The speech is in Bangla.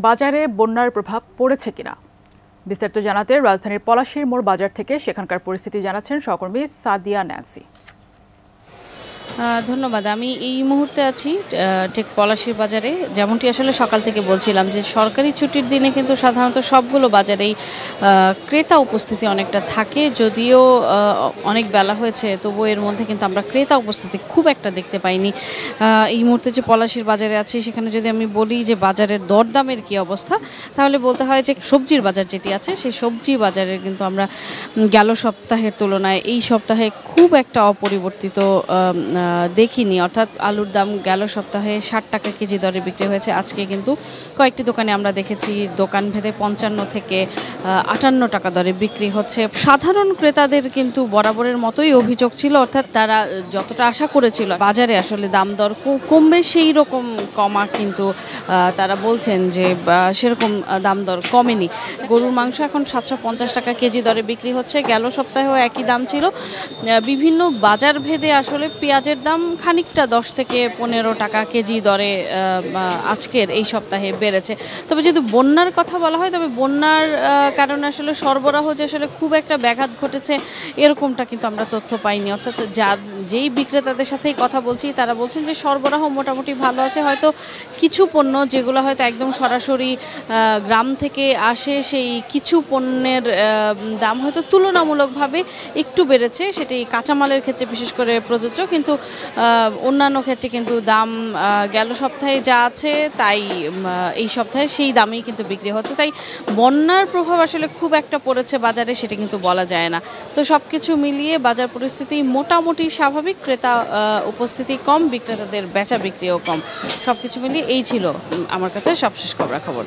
বাজারে বন্যার প্রভাব পড়েছে কিনা বিস্তারিত জানাতে রাজধানীর পলাশীর মোড় বাজার থেকে সেখানকার পরিস্থিতি জানাচ্ছেন সহকর্মী সাদিয়া ন্যান্সি। ধন্যবাদ। আমি এই মুহূর্তে আছি ঠিক পলাশীর বাজারে। যেমনটি আসলে সকাল থেকে বলছিলাম যে সরকারি ছুটির দিনে কিন্তু সাধারণত সবগুলো বাজারেই ক্রেতা উপস্থিতি অনেকটা থাকে, যদিও অনেক বেলা হয়েছে তবুও এর মধ্যে কিন্তু আমরা ক্রেতা উপস্থিতি খুব একটা দেখতে পাইনি। এই মুহূর্তে যে পলাশীর বাজারে আছি সেখানে যদি আমি বলি যে বাজারের দরদামের কি অবস্থা, তাহলে বলতে হয় যে সবজির বাজার যেটি আছে সেই সবজি বাজারের কিন্তু আমরা গেল সপ্তাহের তুলনায় এই সপ্তাহে খুব একটা অপরিবর্তিত দেখিনি। অর্থাৎ আলুর দাম গেল সপ্তাহে ৬০ টাকা কেজি দরে বিক্রি হয়েছে, আজকে কিন্তু কয়েকটি দোকানে আমরা দেখেছি দোকান ভেদে ৫৫ থেকে ৫৮ টাকা দরে বিক্রি হচ্ছে। সাধারণ ক্রেতাদের কিন্তু বরাবরের মতোই অভিযোগ ছিল, অর্থাৎ তারা যতটা আশা করেছিল বাজারে আসলে দাম দর কমবে সেই রকম কমা কিন্তু তারা বলছেন যে সেরকম দাম দর কমেনি। গরুর মাংস এখন ৭৫০ টাকা কেজি দরে বিক্রি হচ্ছে, গেল সপ্তাহেও একই দাম ছিল। বিভিন্ন বাজার ভেদে আসলে পেঁয়াজের দাম খানিকটা ১০ থেকে ১৫ টাকা কেজি দরে আজকের এই সপ্তাহে বেড়েছে। তবে যদি বন্যার কথা বলা হয়, তবে বন্যার কারণে আসলে সরবরাহ যে আসলে খুব একটা ব্যাঘাত ঘটেছে এরকমটা কিন্তু আমরা তথ্য পাইনি। অর্থাৎ যেই বিক্রেতাদের সাথেই কথা বলছি তারা বলছেন যে সরবরাহ মোটামুটি ভালো আছে, হয়তো কিছু পণ্য যেগুলো হয়তো একদম সরাসরি গ্রাম থেকে আসে সেই কিছু পণ্যের দাম হয়তো তুলনামূলকভাবে একটু বেড়েছে, সেটি কাঁচামালের ক্ষেত্রে বিশেষ করে প্রযোজ্য, কিন্তু অন্যান্য ক্ষেত্রে কিন্তু দাম গেল সপ্তাহে যা আছে তাই এই সপ্তাহে সেই দামেই কিন্তু বিক্রি হচ্ছে। তাই বন্যার প্রভাব আসলে খুব একটা পড়েছে বাজারে সেটা কিন্তু বলা যায় না। তো সব কিছু মিলিয়ে বাজার পরিস্থিতি মোটামুটি স্বাভাবিক, ক্রেতা উপস্থিতি কম, বিক্রেতাদের বেচা বিক্রিও কম। সব কিছু মিলিয়ে এই ছিল আমার কাছে সবশেষ খবরাখবর।